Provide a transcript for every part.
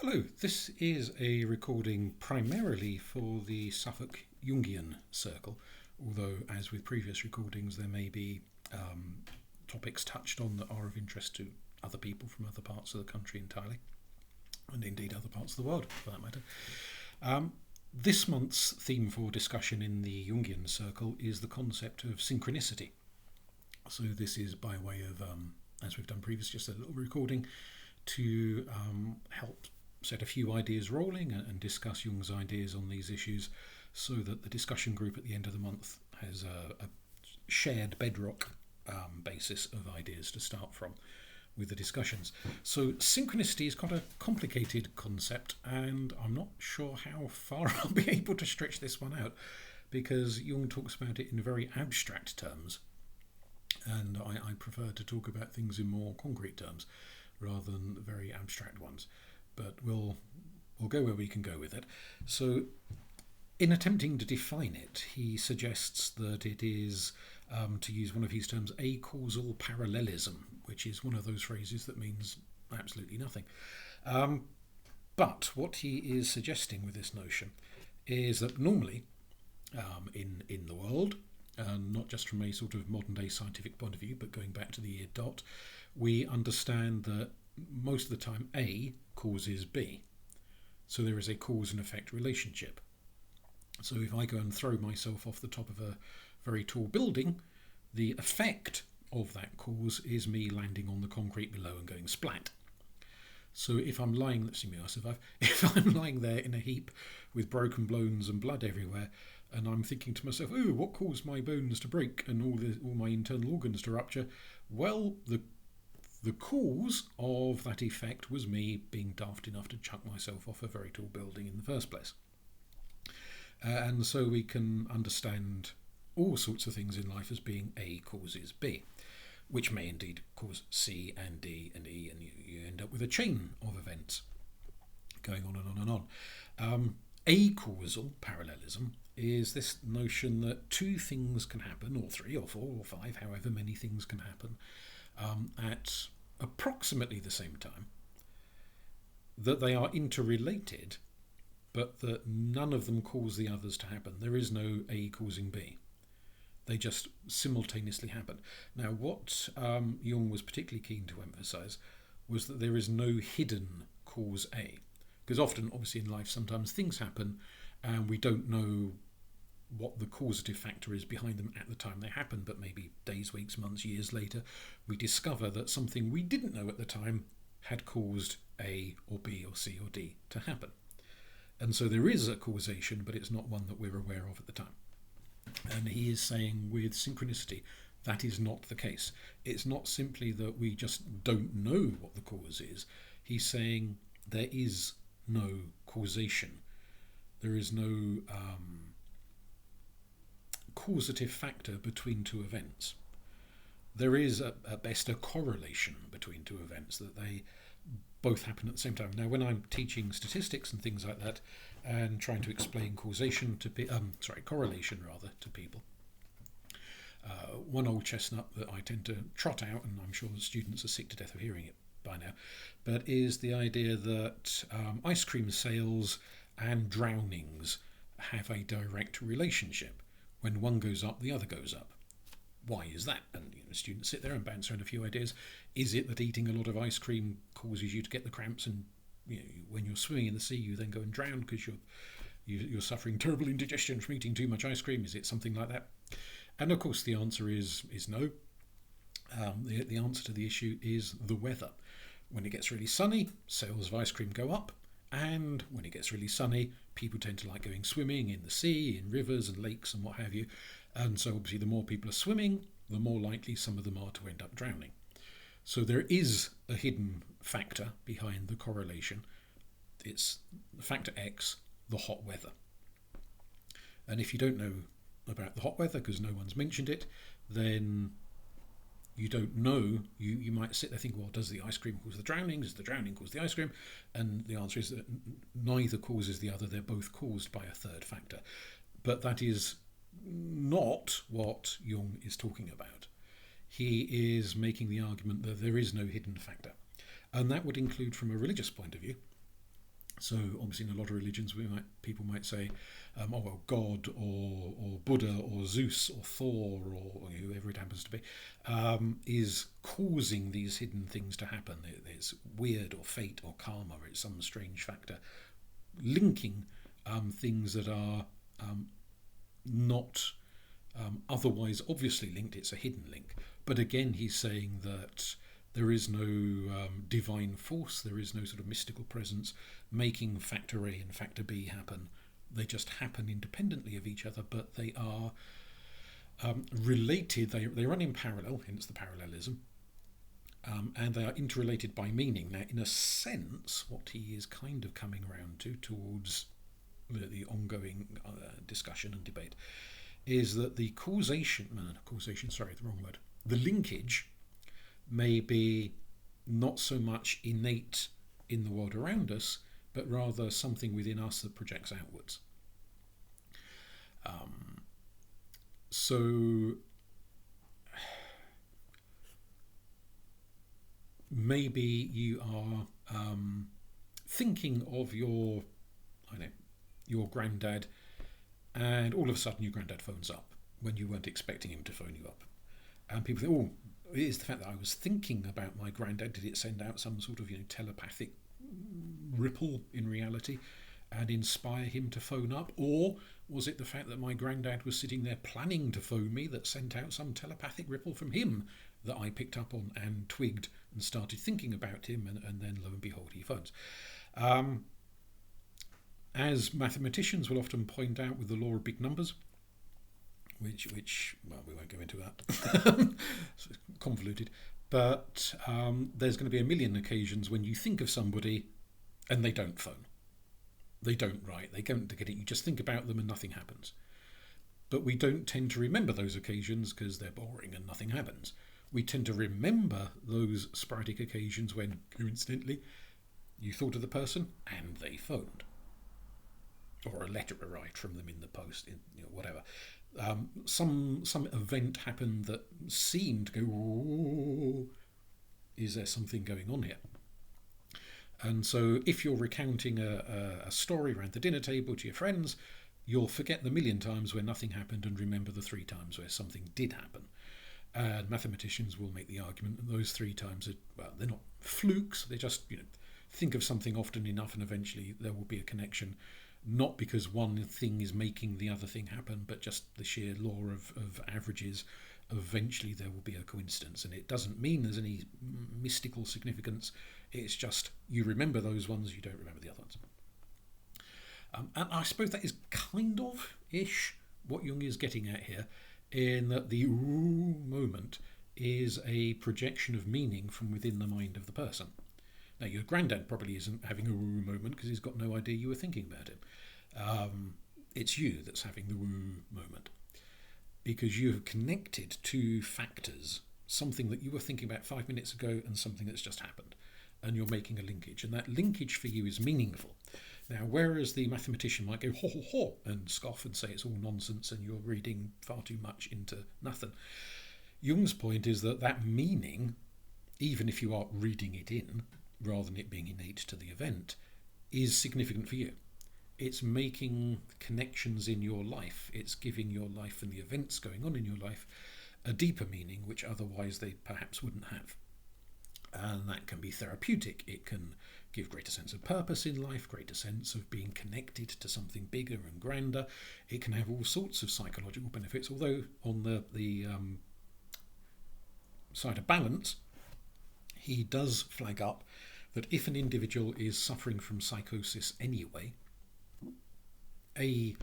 Hello, this is a recording primarily for the Suffolk Jungian Circle, although as with previous recordings there may be topics touched on that are of interest to other people from other parts of the country entirely, and indeed other parts of the world for that matter. This month's theme for discussion in the Jungian Circle is the concept of synchronicity. So this is by way of, as we've done previously, just a little recording to help set a few ideas rolling and discuss Jung's ideas on these issues so that the discussion group at the end of the month has a shared bedrock basis of ideas to start from with the discussions. So synchronicity is quite a complicated concept, and I'm not sure how far I'll be able to stretch this one out because Jung talks about it in very abstract terms, and I prefer to talk about things in more concrete terms rather than very abstract ones. But we'll go where we can go with it. So in attempting to define it, he suggests that it is, to use one of his terms, acausal parallelism, which is one of those phrases that means absolutely nothing. But what he is suggesting with this notion is that normally in the world, and not just from a sort of modern day scientific point of view, but going back to the year dot, we understand that most of the time A causes B. So there is a cause and effect relationship. So if I go and throw myself off the top of a very tall building, the effect of that cause is me landing on the concrete below and going splat. So if I'm lying, let's see me, I survive. If I'm lying there in a heap with broken bones and blood everywhere, and I'm thinking to myself, oh, what caused my bones to break and all my internal organs to rupture? Well, the cause of that effect was me being daft enough to chuck myself off a very tall building in the first place. And so we can understand all sorts of things in life as being A causes B, which may indeed cause C and D and E, and you end up with a chain of events going on and on and on. Acausal parallelism is this notion that two things can happen, or three or four or five, however many things can happen, at approximately the same time, that they are interrelated, but that none of them cause the others to happen. There is no A causing B. They just simultaneously happen. Now, what Jung was particularly keen to emphasize was that there is no hidden cause A. Because often, obviously in life, sometimes things happen and we don't know what the causative factor is behind them at the time they happen, but maybe days, weeks, months, years later, we discover that something we didn't know at the time had caused A or B or C or D to happen. And so there is a causation, but it's not one that we're aware of at the time. And he is saying with synchronicity, that is not the case. It's not simply that we just don't know what the cause is. He's saying there is no causation. There is no causative factor between two events. There is at best a correlation between two events, that they both happen at the same time. Now, when I'm teaching statistics and things like that and trying to explain correlation to people, one old chestnut that I tend to trot out, and I'm sure the students are sick to death of hearing it by now, but is the idea that ice cream sales and drownings have a direct relationship. When one goes up, the other goes up. Why is that? And students sit there and bounce around a few ideas. Is it that eating a lot of ice cream causes you to get the cramps, and when you're swimming in the sea you then go and drown because you're suffering terrible indigestion from eating too much ice cream? Is it something like that? And of course the answer is no. The answer to the issue is the weather. When it gets really sunny, sales of ice cream go up, and when it gets really sunny, people tend to like going swimming in the sea, in rivers and lakes and what have you. And so obviously the more people are swimming, the more likely some of them are to end up drowning. So there is a hidden factor behind the correlation. It's factor X, the hot weather. And if you don't know about the hot weather because no one's mentioned it, then you don't know. You might sit there thinking, well, does the ice cream cause the drowning? Does the drowning cause the ice cream? And the answer is that neither causes the other. They're both caused by a third factor. But that is not what Jung is talking about. He is making the argument that there is no hidden factor. And that would include, from a religious point of view, So obviously in a lot of religions people might say, oh well, God or Buddha or Zeus or Thor or whoever it happens to be is causing these hidden things to happen. It's weird or fate or karma. It's some strange factor linking things that are not otherwise obviously linked. It's a hidden link. But again, he's saying that there is no divine force, there is no sort of mystical presence making factor A and factor B happen. They just happen independently of each other, but they are related, they run in parallel, hence the parallelism, and they are interrelated by meaning. Now, in a sense, what he is kind of coming around to towards the ongoing discussion and debate is that the the linkage may be not so much innate in the world around us, but rather something within us that projects outwards. So maybe you are thinking of your granddad, and all of a sudden your granddad phones up when you weren't expecting him to phone you up. And people think, oh, it is the fact that I was thinking about my granddad. Did it send out some sort of telepathic ripple in reality and inspire him to phone up? Or was it the fact that my granddad was sitting there planning to phone me that sent out some telepathic ripple from him that I picked up on and twigged and started thinking about him, and then lo and behold he phones. As mathematicians will often point out with the law of big numbers, which well, we won't go into that. It's convoluted. But there's going to be a million occasions when you think of somebody and they don't phone. They don't write. They don't get it. You just think about them and nothing happens. But we don't tend to remember those occasions because they're boring and nothing happens. We tend to remember those sporadic occasions when, coincidentally, you thought of the person and they phoned. Or a letter arrived from them in the post, whatever. Some event happened that seemed to go, oh, is there something going on here? And so if you're recounting a story around the dinner table to your friends, you'll forget the million times where nothing happened and remember the 3 times where something did happen. And mathematicians will make the argument that those 3 times they're not flukes. They just think of something often enough and eventually there will be a connection. Not because one thing is making the other thing happen, but just the sheer law of averages. Eventually there will be a coincidence, and it doesn't mean there's any mystical significance. It's just you remember those ones, you don't remember the other ones. And I suppose that is kind of ish what Jung is getting at here, in that the ooh moment is a projection of meaning from within the mind of the person. Now, your granddad probably isn't having a woo moment because he's got no idea you were thinking about him. It's you that's having the woo moment because you have connected 2 factors, something that you were thinking about 5 minutes ago and something that's just happened, and you're making a linkage, and that linkage for you is meaningful. Now, whereas the mathematician might go ho ho ho and scoff and say it's all nonsense and you're reading far too much into nothing, Jung's point is that meaning, even if you are reading it in, rather than it being innate to the event, is significant for you. It's making connections in your life. It's giving your life and the events going on in your life a deeper meaning, which otherwise they perhaps wouldn't have. And that can be therapeutic. It can give greater sense of purpose in life, greater sense of being connected to something bigger and grander. It can have all sorts of psychological benefits, although on the side of balance, he does flag up that if an individual is suffering from psychosis anyway, a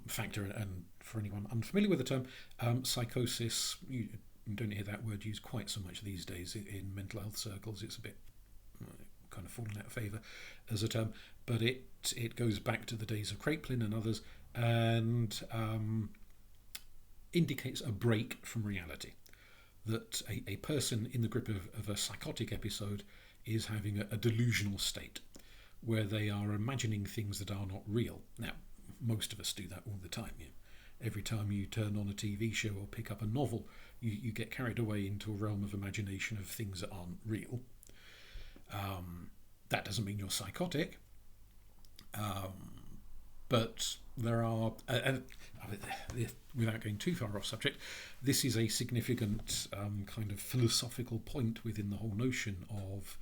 factor, and for anyone unfamiliar with the term, psychosis, you don't hear that word used quite so much these days in mental health circles. It's a bit kind of fallen out of favour as a term, but it goes back to the days of Kraepelin and others, and indicates a break from reality. That a person in the grip of a psychotic episode is having a delusional state where they are imagining things that are not real. Now, most of us do that all the time. Every time you turn on a TV show or pick up a novel, you get carried away into a realm of imagination of things that aren't real. That doesn't mean you're psychotic. But there are, without going too far off subject, this is a significant kind of philosophical point within the whole notion of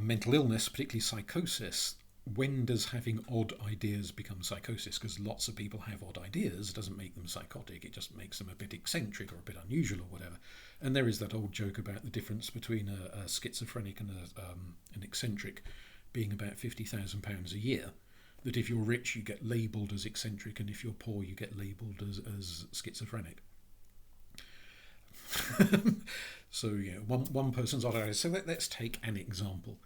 mental illness, particularly psychosis. When does having odd ideas become psychosis? Because lots of people have odd ideas. It doesn't make them psychotic. It just makes them a bit eccentric or a bit unusual or whatever. And there is that old joke about the difference between a schizophrenic and an eccentric being about £50,000 a year. That if you're rich, you get labelled as eccentric, and if you're poor, you get labelled as schizophrenic. So, one person's odd ideas. So let's take an example.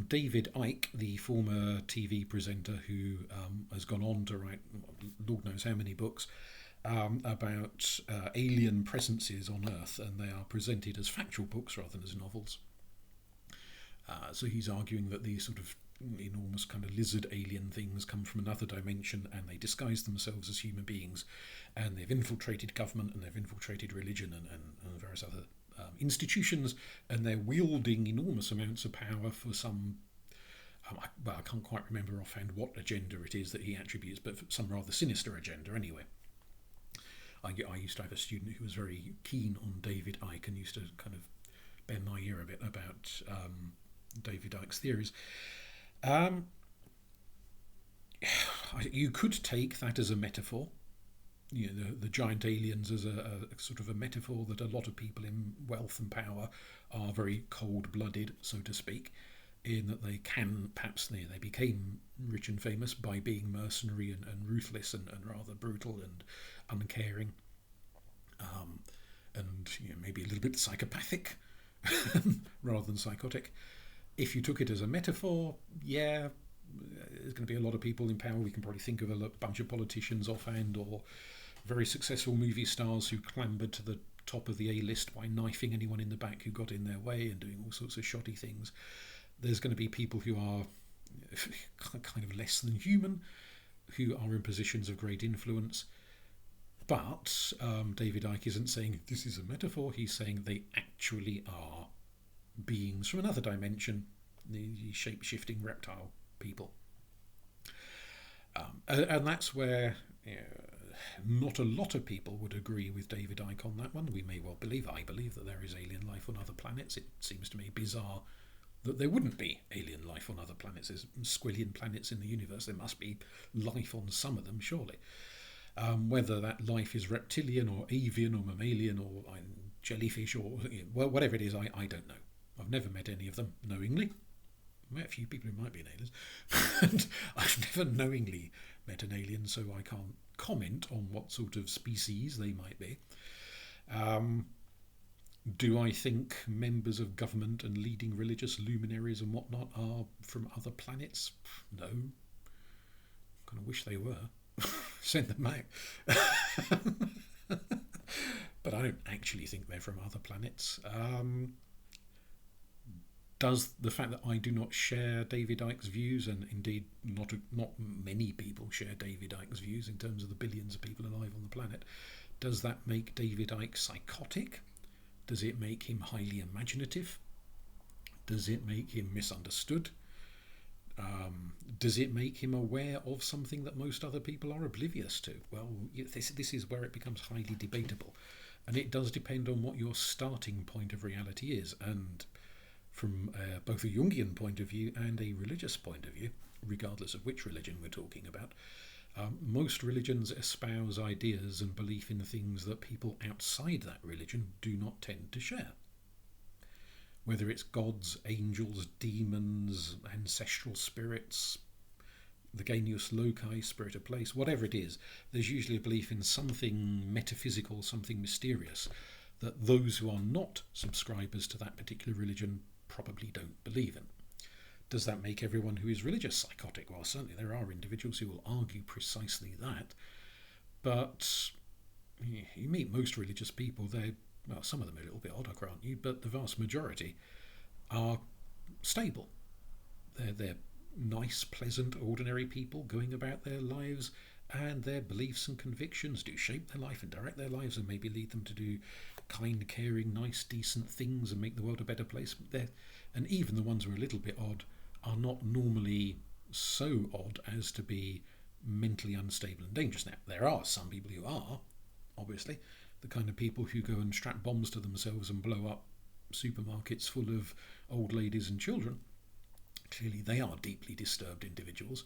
David Icke, the former TV presenter who has gone on to write Lord knows how many books about alien presences on Earth, and they are presented as factual books rather than as novels. So he's arguing that these sort of enormous kind of lizard alien things come from another dimension, and they disguise themselves as human beings, and they've infiltrated government, and they've infiltrated religion and various other institutions, and they're wielding enormous amounts of power for some I can't quite remember offhand what agenda it is that he attributes, but for some rather sinister agenda anyway. I used to have a student who was very keen on David Icke and used to kind of bend my ear a bit about David Icke's theories. You could take that as a metaphor, the giant aliens as a sort of a metaphor that a lot of people in wealth and power are very cold-blooded, so to speak, in that they can, perhaps they became rich and famous by being mercenary and ruthless and rather brutal and uncaring, and maybe a little bit psychopathic rather than psychotic. If you took it as a metaphor, there's going to be a lot of people in power. We can probably think of a bunch of politicians offhand, or very successful movie stars who clambered to the top of the A-list by knifing anyone in the back who got in their way and doing all sorts of shoddy things. There's going to be people who are kind of less than human, who are in positions of great influence. But David Icke isn't saying this is a metaphor. He's saying they actually are beings from another dimension, the shape-shifting reptile people. And that's where not a lot of people would agree with David Icke on that one. I believe that there is alien life on other planets. It seems to me bizarre that there wouldn't be alien life on other planets. There's squillion planets in the universe. There must be life on some of them, surely. Whether that life is reptilian or avian or mammalian or jellyfish or whatever it is, I don't know. I've never met any of them knowingly. I've met a few people who might be an alien. And I've never knowingly met an alien, so I can't comment on what sort of species they might be. Do I think members of government and leading religious luminaries and whatnot are from other planets? No. Kind of wish they were. Send them back. But I don't actually think they're from other planets. Does the fact that I do not share David Icke's views, and indeed not many people share David Icke's views in terms of the billions of people alive on the planet, does that make David Icke psychotic? Does it make him highly imaginative? Does it make him misunderstood? Does it make him aware of something that most other people are oblivious to? Well, this is where it becomes highly debatable. And it does depend on what your starting point of reality is. And from both a Jungian point of view and a religious point of view, regardless of which religion we're talking about, most religions espouse ideas and belief in things that people outside that religion do not tend to share. Whether it's gods, angels, demons, ancestral spirits, the genius loci, spirit of place, whatever it is, there's usually a belief in something metaphysical, something mysterious, that those who are not subscribers to that particular religion probably don't believe in. Does that make everyone who is religious psychotic? Well, certainly there are individuals who will argue precisely that. But you meet most religious people, some of them are a little bit odd, I grant you, but the vast majority are stable. They're nice, pleasant, ordinary people going about their lives, and their beliefs and convictions do shape their life and direct their lives and maybe lead them to do kind, caring, nice, decent things and make the world a better place. And even the ones who are a little bit odd are not normally so odd as to be mentally unstable and dangerous. Now, there are some people who are, obviously, the kind of people who go and strap bombs to themselves and blow up supermarkets full of old ladies and children. Clearly, they are deeply disturbed individuals.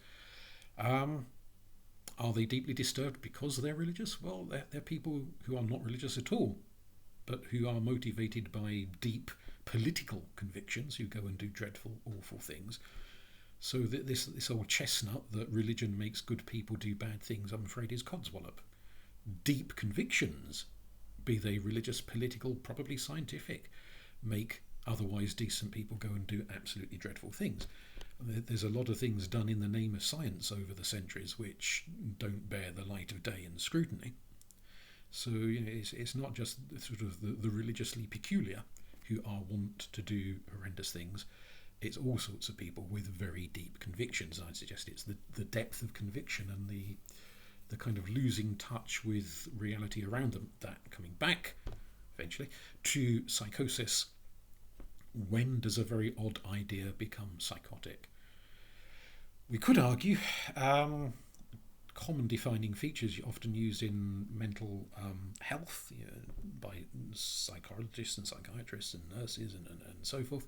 Are they deeply disturbed because they're religious? Well, they're people who are not religious at all, but who are motivated by deep political convictions, who go and do dreadful, awful things. So this old chestnut that religion makes good people do bad things, I'm afraid, is codswallop. Deep convictions, be they religious, political, probably scientific, make otherwise decent people go and do absolutely dreadful things. There's a lot of things done in the name of science over the centuries which don't bear the light of day and scrutiny. So it's not just sort of the religiously peculiar who are wont to do horrendous things. It's all sorts of people with very deep convictions. I'd suggest it's the depth of conviction and the kind of losing touch with reality around them, that coming back eventually to psychosis. When does a very odd idea become psychotic? We could argue common defining features often used in mental health by psychologists and psychiatrists and nurses and so forth.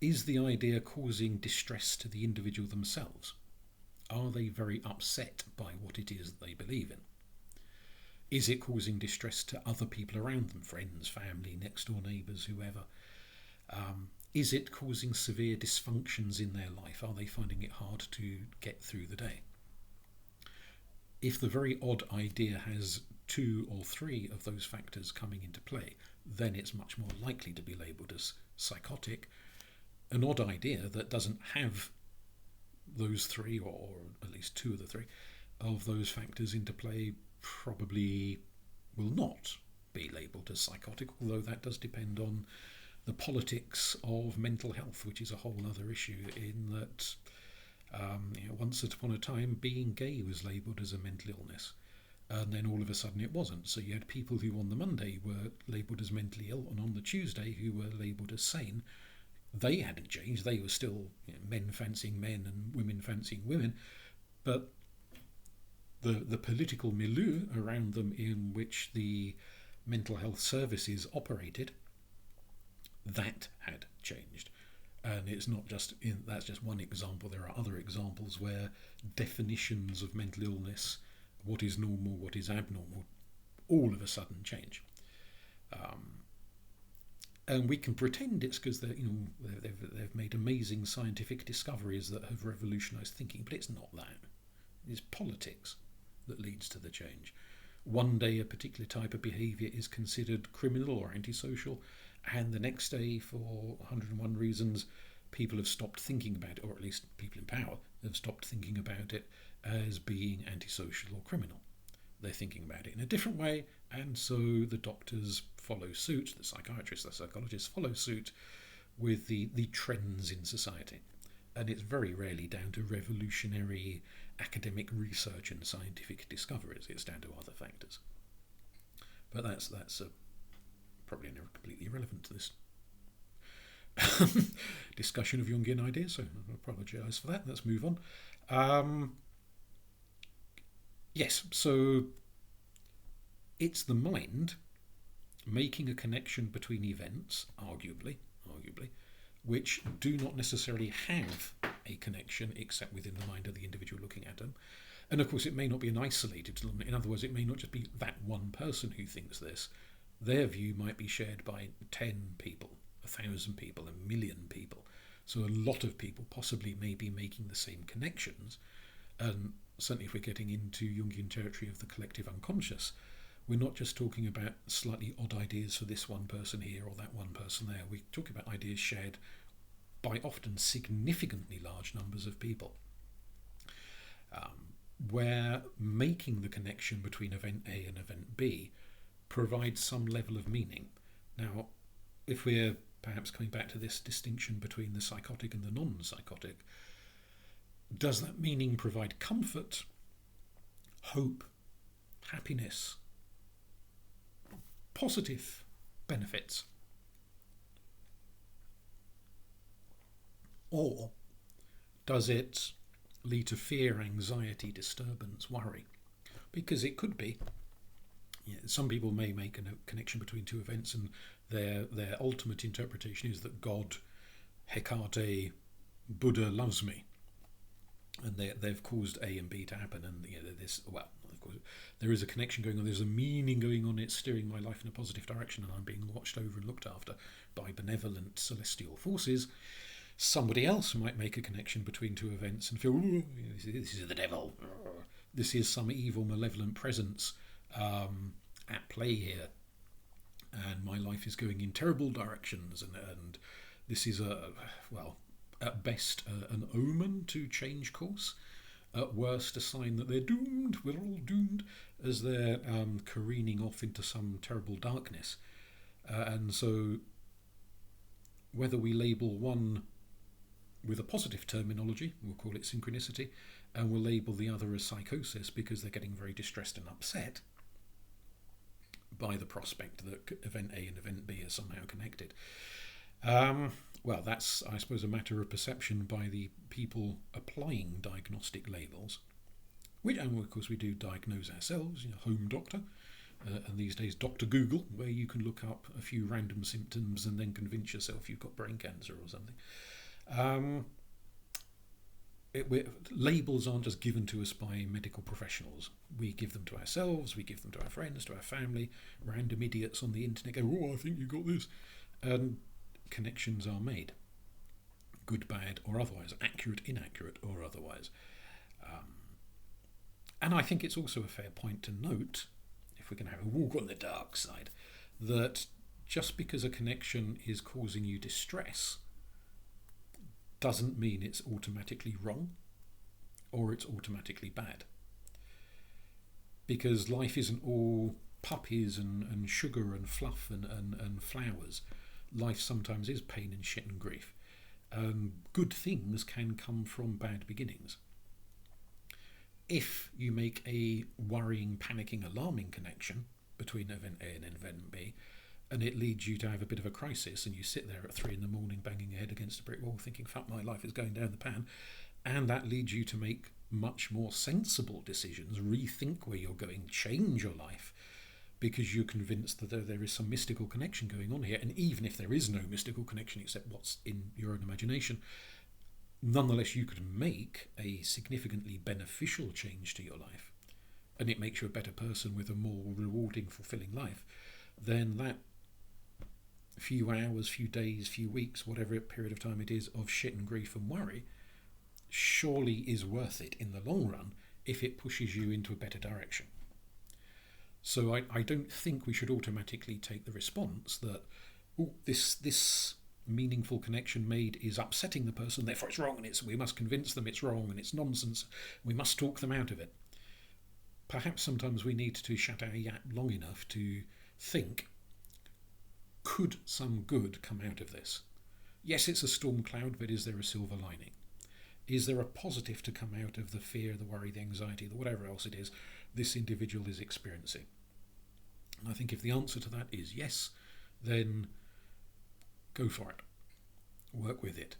Is the idea causing distress to the individual themselves? Are they very upset by what it is that they believe in? Is it causing distress to other people around them, friends, family, next door neighbours, whoever? Is it causing severe dysfunctions in their life? Are they finding it hard to get through the day? If the very odd idea has 2 or 3 of those factors coming into play, then it's much more likely to be labelled as psychotic. An odd idea that doesn't have those 3, or at least 2 of the 3 of those factors into play, probably will not be labelled as psychotic, although that does depend on the politics of mental health, which is a whole other issue, in that once upon a time being gay was labelled as a mental illness, and then all of a sudden it wasn't. So you had people who on the Monday were labelled as mentally ill, and on the Tuesday who were labelled as sane. They hadn't changed. They were still men fancying men and women fancying women, but the political milieu around them in which the mental health services operated, that had changed. And it's not just that's just one example. There are other examples where definitions of mental illness, what is normal, what is abnormal, all of a sudden change. And we can pretend it's because they've made amazing scientific discoveries that have revolutionised thinking, but it's not that. It's politics that leads to the change. One day a particular type of behaviour is considered criminal or antisocial, and the next day, for 101 reasons, people have stopped thinking about it, or at least people in power have stopped thinking about it as being antisocial or criminal. They're thinking about it in a different way, and so the doctors follow suit, the psychiatrists, the psychologists follow suit with the trends in society. And it's very rarely down to revolutionary academic research and scientific discoveries. It's down to other factors. But that's probably completely irrelevant to this discussion of Jungian ideas, so I apologise for that. Let's move on. Yes, so it's the mind making a connection between events, arguably, which do not necessarily have a connection except within the mind of the individual looking at them. And of course it may not be an isolated element. In other words, it may not just be that one person who thinks this. Their view might be shared by 10 people, 1,000 people, 1,000,000 people. So a lot of people possibly may be making the same connections. And certainly if we're getting into Jungian territory of the collective unconscious, we're not just talking about slightly odd ideas for this one person here or that one person there. We're talking about ideas shared by often significantly large numbers of people, where making the connection between event A and event B provides some level of meaning. Now, if we're perhaps coming back to this distinction between the psychotic and the non-psychotic, does that meaning provide comfort, hope, happiness, positive benefits? Or Does it lead to fear, anxiety, disturbance, worry? Because it could be. Some people may make a connection between two events, and their ultimate interpretation is that God, Hecate, Buddha loves me, and they've caused A and B to happen, and this, well, of course there is a connection going on, there's a meaning going on, it's steering my life in a positive direction, and I'm being watched over and looked after by benevolent celestial forces. Somebody else might make a connection between two events and feel, this is the devil, this is some evil malevolent presence at play here, and my life is going in terrible directions, and this is at best an omen to change course, at worst a sign that they're doomed, we're all doomed, as they're careening off into some terrible darkness. And so whether we label one with a positive terminology, we'll call it synchronicity, and we'll label the other as psychosis because they're getting very distressed and upset by the prospect that event A and event B are somehow connected. Well, that's, I suppose, a matter of perception by the people applying diagnostic labels, which, and of course we do diagnose ourselves, home doctor, and these days Dr. Google, where you can look up a few random symptoms and then convince yourself you've got brain cancer or something. Labels aren't just given to us by medical professionals. We give them to ourselves, we give them to our friends, to our family. Random idiots on the internet go, oh, I think you got this. And connections are made, good, bad, or otherwise, accurate, inaccurate, or otherwise. And I think it's also a fair point to note, if we're going to have a walk on the dark side, that just because a connection is causing you distress doesn't mean it's automatically wrong or it's automatically bad. Because life isn't all puppies and sugar and fluff and flowers. Life sometimes is pain and shit and grief. Good things can come from bad beginnings. If you make a worrying, panicking, alarming connection between event A and event B, and it leads you to have a bit of a crisis, and you sit there at 3 a.m. banging your head against a brick wall thinking, fuck, my life is going down the pan, and that leads you to make much more sensible decisions, rethink where you're going, change your life, because you're convinced that there is some mystical connection going on here. And even if there is no mystical connection except what's in your own imagination, nonetheless you could make a significantly beneficial change to your life, and it makes you a better person with a more rewarding, fulfilling life, then that few hours, few days, few weeks, whatever period of time it is, of shit and grief and worry surely is worth it in the long run if it pushes you into a better direction. So I don't think we should automatically take the response that this meaningful connection made is upsetting the person, therefore it's wrong, and we must convince them it's wrong and it's nonsense, we must talk them out of it. Perhaps sometimes we need to shut our yap long enough to think, could some good come out of this? Yes, it's a storm cloud, but is there a silver lining? Is there a positive to come out of the fear, the worry, the anxiety, the whatever else it is this individual is experiencing? And I think if the answer to that is yes, then go for it. Work with it.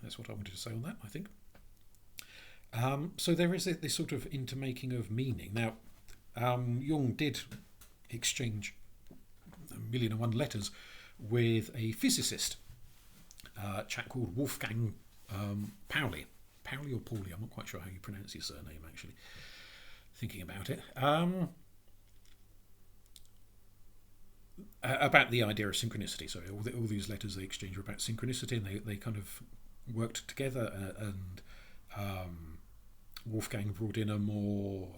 That's what I wanted to say on that, I think. So there is this sort of intermaking of meaning. Now, Jung did exchange 1,000,001 letters with a physicist, a chap called Wolfgang Pauli. Pauli or Pauli, I'm not quite sure how you pronounce his surname, actually, thinking about it. About the idea of synchronicity. So all these letters they exchange are about synchronicity, and they kind of worked together, and Wolfgang brought in a more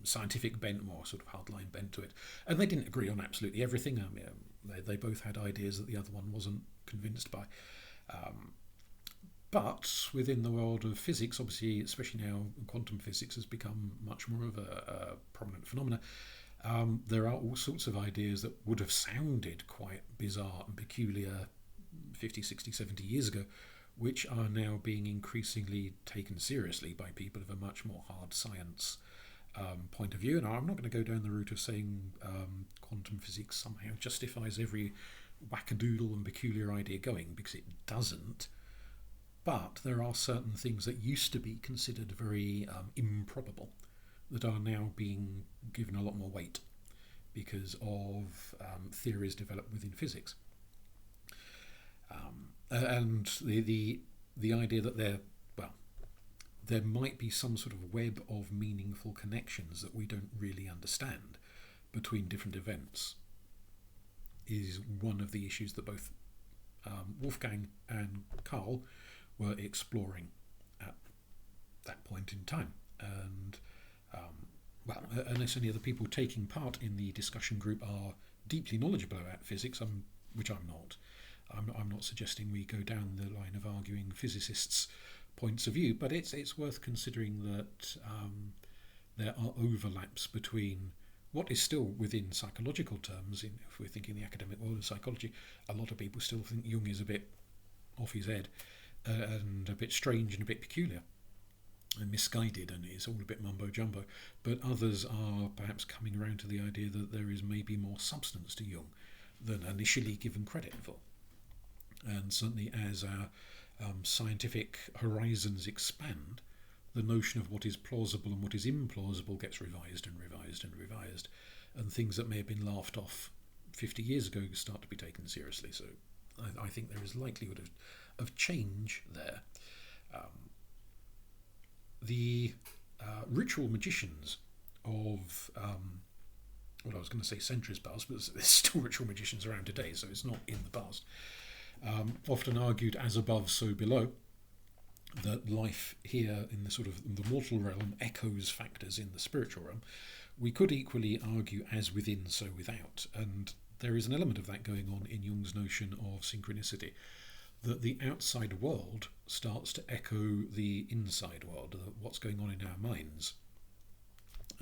scientific bent, more sort of hardline bent to it, and they didn't agree on absolutely everything. They both had ideas that the other one wasn't convinced by. But within the world of physics, obviously, especially now quantum physics has become much more of a prominent phenomena, there are all sorts of ideas that would have sounded quite bizarre and peculiar 50, 60, 70 years ago, which are now being increasingly taken seriously by people of a much more hard science point of view. And I'm not going to go down the route of saying quantum physics somehow justifies every wackadoodle and peculiar idea going, because it doesn't. But there are certain things that used to be considered very improbable that are now being given a lot more weight because of theories developed within physics. And the idea that there might be some sort of web of meaningful connections that we don't really understand between different events is one of the issues that both Wolfgang and Carl were exploring at that point in time. And unless any other people taking part in the discussion group are deeply knowledgeable about physics, which I'm not. I'm not suggesting we go down the line of arguing physicists' points of view, but it's worth considering that there are overlaps between what is still within psychological terms. If we're thinking the academic world of psychology, a lot of people still think Jung is a bit off his head and a bit strange and a bit peculiar and misguided, and it's all a bit mumbo jumbo. But others are perhaps coming around to the idea that there is maybe more substance to Jung than initially given credit for. And certainly as our scientific horizons expand, the notion of what is plausible and what is implausible gets revised and revised and revised, and things that may have been laughed off 50 years ago start to be taken seriously. So I think there is likelihood of change there. The ritual magicians of I was going to say centuries past, but there's still ritual magicians around today, so it's not in the past. Often argued as above, so below, that life here in the sort of the mortal realm echoes factors in the spiritual realm. We could equally argue as within, so without, and there is an element of that going on in Jung's notion of synchronicity, that the outside world starts to echo the inside world, what's going on in our minds.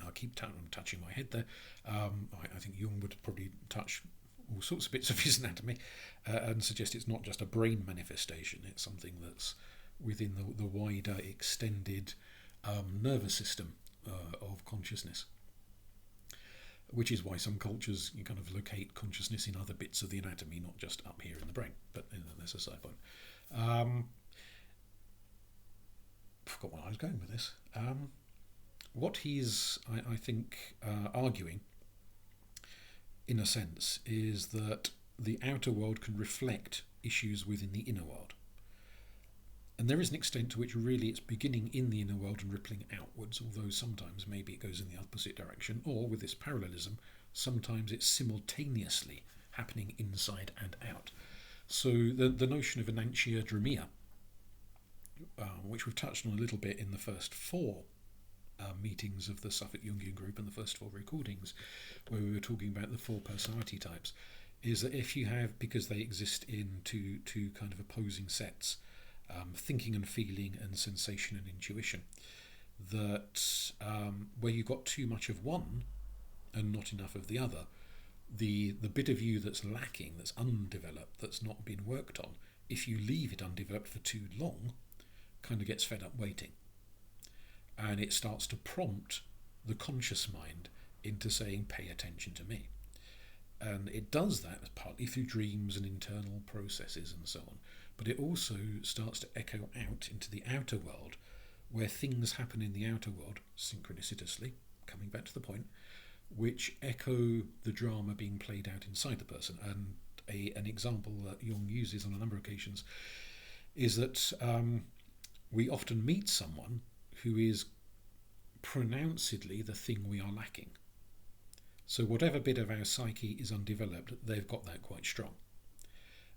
I keep touching my head there. I think Jung would probably touch all sorts of bits of his anatomy and suggest it's not just a brain manifestation, it's something that's within the wider extended nervous system of consciousness, which is why some cultures you kind of locate consciousness in other bits of the anatomy, not just up here in the brain. But that's a side point. Forgot where I was going with this. What he's, I think, arguing, in a sense, is that the outer world can reflect issues within the inner world. And there is an extent to which really it's beginning in the inner world and rippling outwards, although sometimes maybe it goes in the opposite direction, or with this parallelism, sometimes it's simultaneously happening inside and out. So the notion of enantiodromia, which we've touched on a little bit in the first four meetings of the Suffolk Jungian group and the first four recordings, where we were talking about the four personality types, is that if you have, because they exist in two kind of opposing sets, thinking and feeling and sensation and intuition, that where you've got too much of one and not enough of the other, the bit of you that's lacking, that's undeveloped, that's not been worked on, if you leave it undeveloped for too long, kind of gets fed up waiting. And it starts to prompt the conscious mind into saying, pay attention to me. And it does that partly through dreams and internal processes and so on. But it also starts to echo out into the outer world, where things happen in the outer world, synchronicitously, coming back to the point, which echo the drama being played out inside the person. And an example that Jung uses on a number of occasions is that we often meet someone who is pronouncedly the thing we are lacking. So whatever bit of our psyche is undeveloped, they've got that quite strong.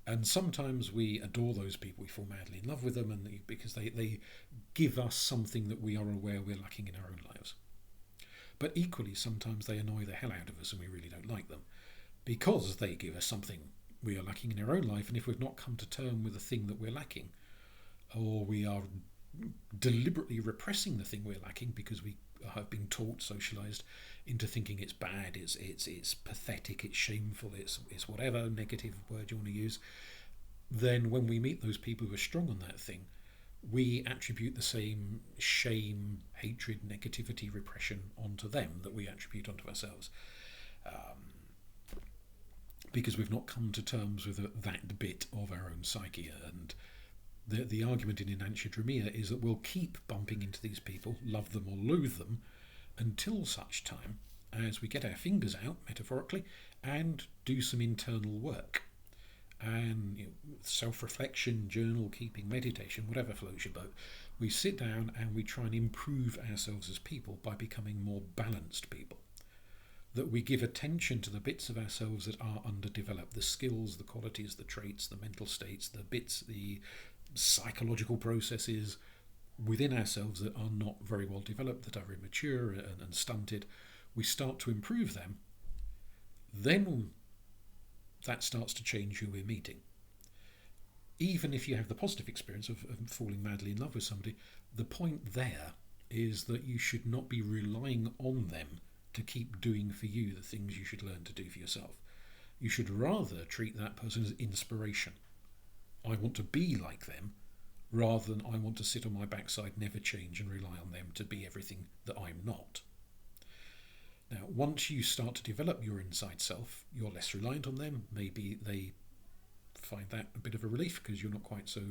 And sometimes we adore those people, we fall madly in love with them, and because they give us something that we are aware we're lacking in our own lives. But equally, sometimes they annoy the hell out of us and we really don't like them, because they give us something we are lacking in our own life. And if we've not come to terms with the thing that we're lacking, or we are deliberately repressing the thing we're lacking because we have been taught, socialized into thinking it's bad, it's pathetic, it's shameful, it's whatever negative word you want to use, then when we meet those people who are strong on that thing, we attribute the same shame, hatred, negativity, repression onto them that we attribute onto ourselves, because we've not come to terms with that bit of our own psyche. And the argument in Enantiodromia is that we'll keep bumping into these people, love them or loathe them, until such time as we get our fingers out, metaphorically, and do some internal work. And self-reflection, journal keeping, meditation, whatever floats your boat, we sit down and we try and improve ourselves as people by becoming more balanced people. That we give attention to the bits of ourselves that are underdeveloped, the skills, the qualities, the traits, the mental states, the bits, the psychological processes within ourselves that are not very well developed, that are immature and stunted. We start to improve them. Then that starts to change who we're meeting. Even if you have the positive experience of falling madly in love with somebody, the point there is that you should not be relying on them to keep doing for you the things you should learn to do for yourself. You should rather treat that person as inspiration. I want to be like them, rather than I want to sit on my backside, never change, and rely on them to be everything that I'm not. Now, once you start to develop your inside self, you're less reliant on them. Maybe they find that a bit of a relief because you're not quite so,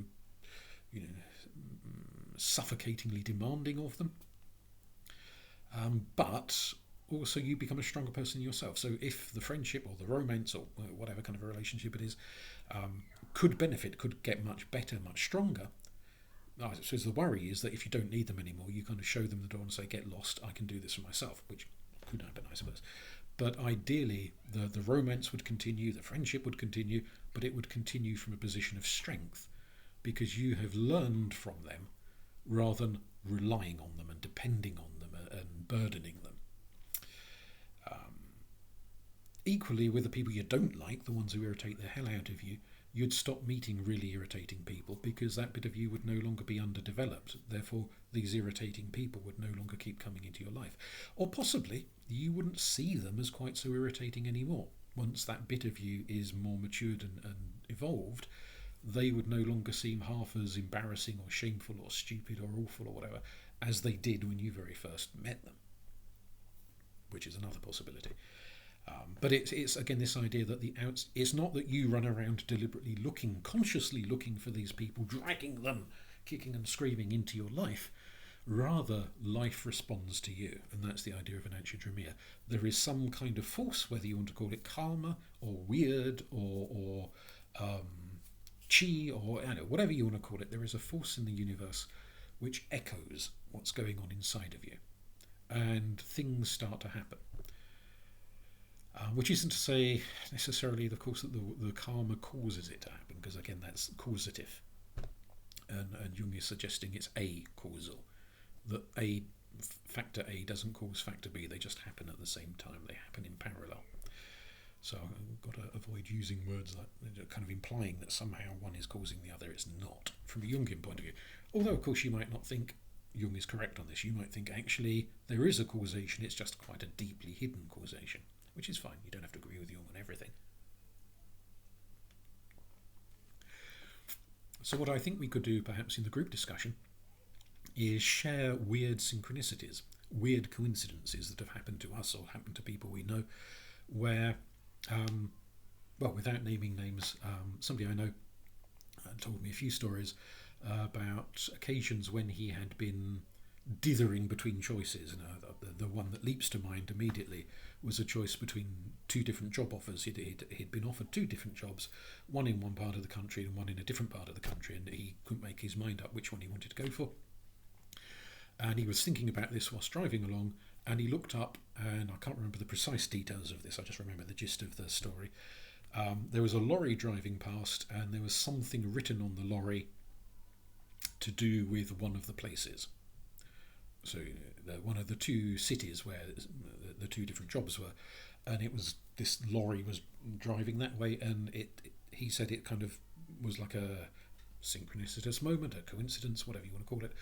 suffocatingly demanding of them. But also you become a stronger person yourself. So if the friendship or the romance or whatever kind of a relationship it is could benefit, could get much better, much stronger, I suppose the worry is that if you don't need them anymore, you kind of show them the door and say, get lost, I can do this for myself, which could happen, I suppose. But ideally, the romance would continue, the friendship would continue, but it would continue from a position of strength because you have learned from them rather than relying on them and depending on them and burdening them. Equally, with the people you don't like, the ones who irritate the hell out of you, you'd stop meeting really irritating people because that bit of you would no longer be underdeveloped. Therefore, these irritating people would no longer keep coming into your life. Or possibly, you wouldn't see them as quite so irritating anymore. Once that bit of you is more matured and evolved, they would no longer seem half as embarrassing or shameful or stupid or awful or whatever as they did when you very first met them, which is another possibility. But it's again this idea that it's not that you run around deliberately consciously looking for these people, dragging them, kicking and screaming into your life. Rather, life responds to you, and that's the idea of enantiodromia. There is some kind of force, whether you want to call it karma or weird or chi or whatever you want to call it. There is a force in the universe which echoes what's going on inside of you, and things start to happen. Which isn't to say necessarily, of course, that the karma causes it to happen, because again, that's causative. And Jung is suggesting it's a-causal, that factor A doesn't cause factor B, they just happen at the same time, they happen in parallel. So I've got to avoid using words like kind of implying that somehow one is causing the other. It's not, from a Jungian point of view. Although, of course, you might not think Jung is correct on this. You might think, actually, there is a causation, it's just quite a deeply hidden causation. Which is fine, you don't have to agree with Jung on everything. So what I think we could do perhaps in the group discussion is share weird synchronicities, weird coincidences that have happened to us or happened to people we know, where, without naming names, somebody I know told me a few stories about occasions when he had been dithering between choices. The one that leaps to mind immediately was a choice between two different job offers. He'd been offered two different jobs, one in one part of the country and one in a different part of the country, and he couldn't make his mind up which one he wanted to go for. And he was thinking about this whilst driving along, and he looked up, and I can't remember the precise details of this, I just remember the gist of the story. There was a lorry driving past, and there was something written on the lorry to do with one of the places. So one of the two cities where the two different jobs were, and it was, this lorry was driving that way, and he said it kind of was like a synchronicitous moment, a coincidence, whatever you want to call it,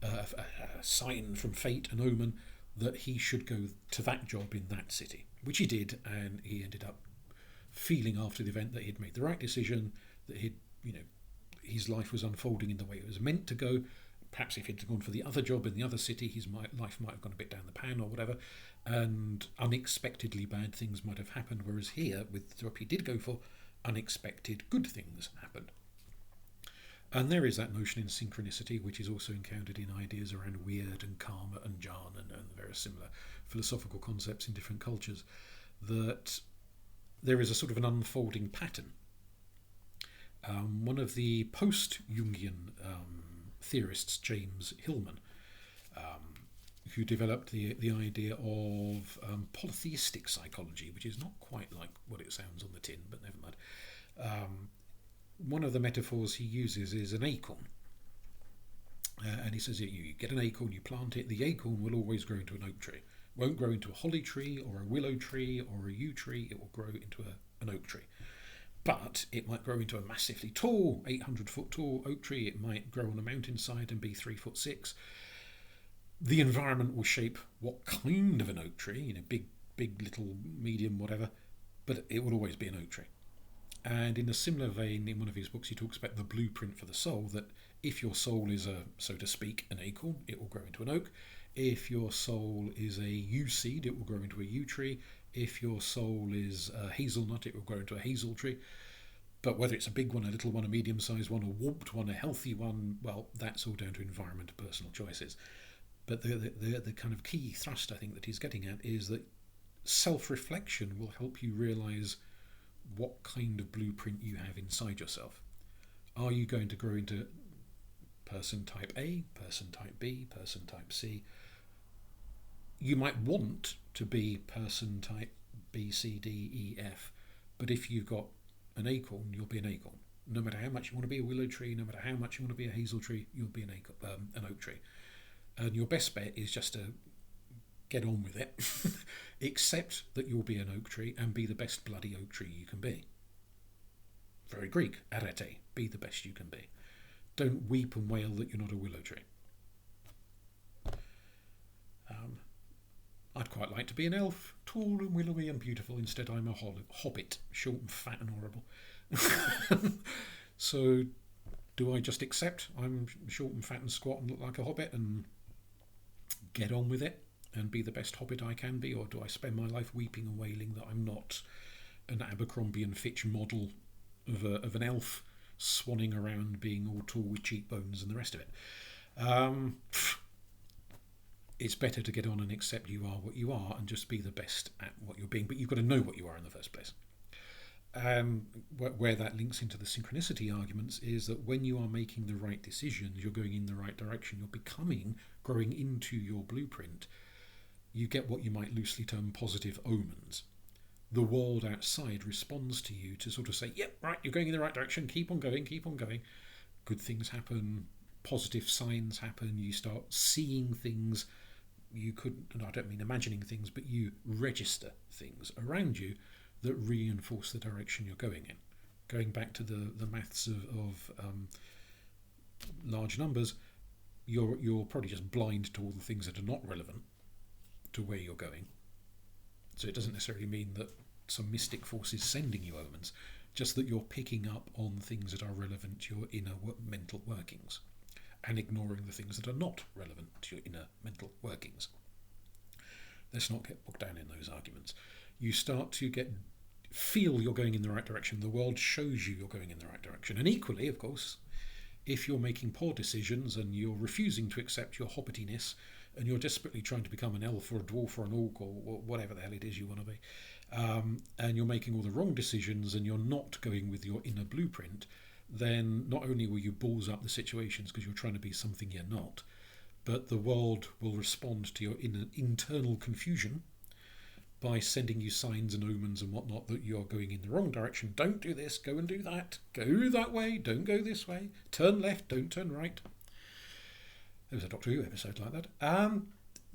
a sign from fate, an omen, that he should go to that job in that city, which he did, and he ended up feeling after the event that he'd made the right decision, that his life was unfolding in the way it was meant to go. Perhaps if he'd gone for the other job in the other city, his life might have gone a bit down the pan or whatever, and unexpectedly bad things might have happened, whereas here, with the job he did go for, unexpected good things happened. And there is that notion in synchronicity, which is also encountered in ideas around weird and karma and jhana and various similar philosophical concepts in different cultures, that there is a sort of an unfolding pattern. One of the post-Jungian theorists, James Hillman, who developed the idea of polytheistic psychology, which is not quite like what it sounds on the tin, but never mind. One of the metaphors he uses is an acorn. And he says, you get an acorn, you plant it, the acorn will always grow into an oak tree. It won't grow into a holly tree or a willow tree or a yew tree, it will grow into an oak tree. But it might grow into a massively tall, 800-foot tall oak tree. It might grow on a mountainside and be 3'6". The environment will shape what kind of an oak tree, big, little, medium, whatever, but it will always be an oak tree. And in a similar vein, in one of his books, he talks about the blueprint for the soul, that if your soul is so to speak, an acorn, it will grow into an oak. If your soul is a yew seed, it will grow into a yew tree. If your soul is a hazelnut, it will grow into a hazel tree. But whether it's a big one, a little one, a medium-sized one, a warped one, a healthy one, well, that's all down to environment, personal choices. But the kind of key thrust, I think, that he's getting at is that self-reflection will help you realise what kind of blueprint you have inside yourself. Are you going to grow into person type A, person type B, person type C? You might want to be person type B, C, D, E, F, but if you've got an acorn, you'll be an acorn. No matter how much you want to be a willow tree, no matter how much you want to be a hazel tree, you'll be an oak tree. And your best bet is just to get on with it, accept that you'll be an oak tree and be the best bloody oak tree you can be. Very Greek, arete, be the best you can be. Don't weep and wail that you're not a willow tree. I'd quite like to be an elf, tall and willowy and beautiful. Instead, I'm a hobbit, short and fat and horrible. So, do I just accept I'm short and fat and squat and look like a hobbit and get on with it and be the best hobbit I can be, or do I spend my life weeping and wailing that I'm not an Abercrombie and Fitch model of an elf swanning around being all tall with cheekbones and the rest of it? It's better to get on and accept you are what you are and just be the best at what you're being, but you've got to know what you are in the first place. Where that links into the synchronicity arguments is that when you are making the right decisions, you're going in the right direction, you're growing into your blueprint, you get what you might loosely term positive omens. The world outside responds to you to sort of say, yep, right, you're going in the right direction, keep on going. Good things happen, positive signs happen, you start seeing things you couldn't, and I don't mean imagining things, but you register things around you that reinforce the direction you're going in. Going back to the maths of large numbers, you're probably just blind to all the things that are not relevant to where you're going. So it doesn't necessarily mean that some mystic force is sending you omens, just that you're picking up on things that are relevant to your inner mental workings and ignoring the things that are not relevant to your inner mental workings. Let's not get bogged down in those arguments. You start to feel you're going in the right direction. The world shows you you're going in the right direction. And equally, of course, if you're making poor decisions and you're refusing to accept your hobbitiness and you're desperately trying to become an elf or a dwarf or an orc or whatever the hell it is you want to be, and you're making all the wrong decisions and you're not going with your inner blueprint, then not only will you balls up the situations because you're trying to be something you're not, but the world will respond to your internal confusion by sending you signs and omens and whatnot that you're going in the wrong direction. Don't do this, go and do that. Go that way, don't go this way. Turn left, don't turn right. There was a Doctor Who episode like that.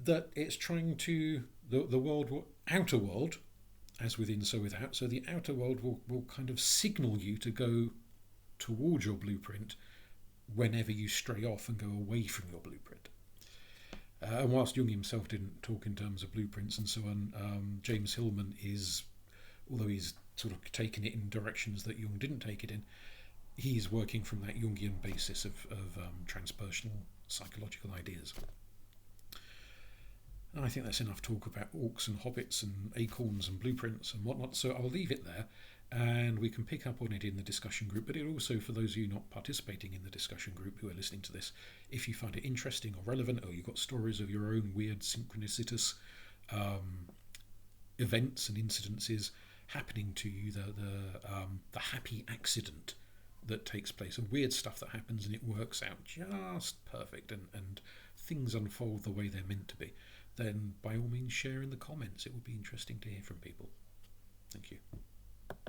That it's trying to, the world, outer world, as within so without, so the outer world will kind of signal you to go towards your blueprint whenever you stray off and go away from your blueprint. And whilst Jung himself didn't talk in terms of blueprints and so on, James Hillman is, although he's sort of taken it in directions that Jung didn't take it in, he's working from that Jungian basis of transpersonal psychological ideas. And I think that's enough talk about orcs and hobbits and acorns and blueprints and whatnot, so I'll leave it there and we can pick up on it in the discussion group. But it also, for those of you not participating in the discussion group who are listening to this, if you find it interesting or relevant, or you've got stories of your own weird synchronicitous events and incidences happening to you, the happy accident that takes place, and weird stuff that happens and it works out just perfect, and things unfold the way they're meant to be, then by all means share in the comments. It would be interesting to hear from people. Thank you.